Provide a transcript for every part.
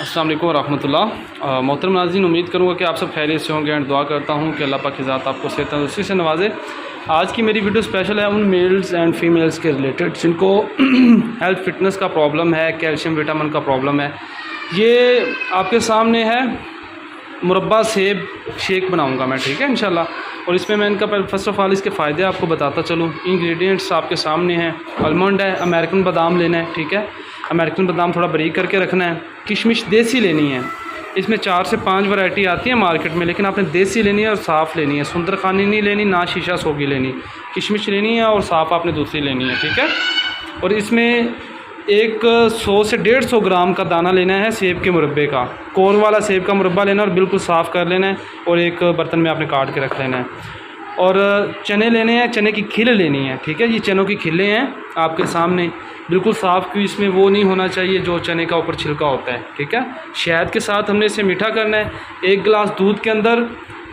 अस्सलाम वालेकुम रहमतुल्लाह। मोहतरम नाज़रीन, उम्मीद करूँगा कि आप सब खैरियत से होंगे एंड दुआ करता हूँ कि अल्लाह पाक की ज़ात आपको सेहत तंदुरुस्ती से नवाजे। आज की मेरी वीडियो स्पेशल है उन मेल्स एंड फीमेल्स के रिलेटेड जिनको हेल्थ फिटनेस का प्रॉब्लम है, कैल्शियम विटामिन का प्रॉब्लम है। ये आपके सामने है मुरब्बा सेब शेक बनाऊँगा मैं, ठीक है इंशाल्लाह। और इसमें मैं इनका फर्स्ट ऑफ़ ऑल इसके फ़ायदे आपको बताता चलूँ। इंग्रेडिएंट्स आपके सामने हैं। आलमंड है, अमेरिकन बादाम लेना है, ठीक है। अमेरिकन बादाम थोड़ा बारीक करके रखना है। किशमिश देसी लेनी है। इसमें 4 से 5 वैरायटी आती है मार्केट में, लेकिन आपने देसी लेनी है और साफ़ लेनी है। सुंदरखानी नहीं लेनी, ना शीशा सोगी लेनी। किशमिश लेनी है और साफ़ आपने दूसरी लेनी है, ठीक है। और इसमें 100 से 150 ग्राम का दाना लेना है सेब के मुरब्बे का। कोर वाला सेब का मुरब्बा लेना है और बिल्कुल साफ़ कर लेना है और एक बर्तन में आपने काट के रख लेना है। और चने लेने हैं, चने की खिल लेनी है, ठीक है। ये चनों की खिलें हैं आपके सामने, बिल्कुल साफ़, क्यों इसमें वो नहीं होना चाहिए जो चने का ऊपर छिलका होता है, ठीक है। शहद के साथ हमने इसे मीठा करना है। 1 गिलास दूध के अंदर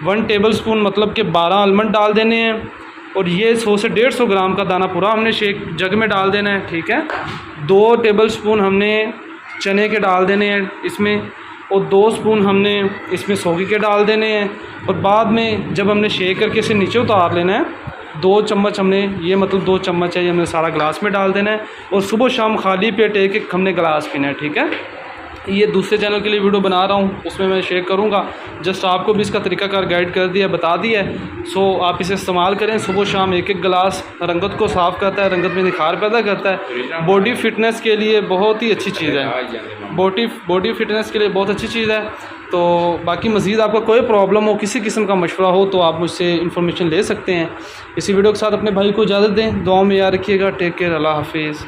1 टेबलस्पून मतलब कि 12 आलमंड डाल देने हैं। और ये 100 से 150 ग्राम का दाना पूरा हमने शेक जग में डाल देना है, ठीक है। 2 टेबलस्पून हमने चने के डाल देने हैं इसमें, और 2 स्पून हमने इसमें सौगी के डाल देने हैं। और बाद में जब हमने शेक करके इसे नीचे उतार लेना है, 2 चम्मच हमने, ये मतलब 2 चम्मच है, ये हमने सारा गिलास में डाल देना है। और सुबह शाम खाली पेट एक हमने गिलास पीना है, ठीक है। ये दूसरे चैनल के लिए वीडियो बना रहा हूँ, उसमें मैं शेयर करूँगा। जस्ट आपको भी इसका तरीकाकार गाइड कर दिया, बता दिया है। सो आप इसे इस्तेमाल करें सुबह शाम 1-1 गिलास। रंगत को साफ़ करता है, रंगत में निखार पैदा करता है। बॉडी फिटनेस के लिए बहुत ही अच्छी चीज़ है। बॉडी फिटनेस के लिए बहुत अच्छी चीज़ है। तो बाकी मज़ीद आपका कोई प्रॉब्लम हो, किसी किस्म का मशवरा हो, तो आप मुझसे इन्फॉर्मेशन ले सकते हैं। इसी वीडियो के साथ अपने भाई को इजाज़त दें। दुआ में याद रखिएगा। टेक केयर, अल्लाह हाफिज़।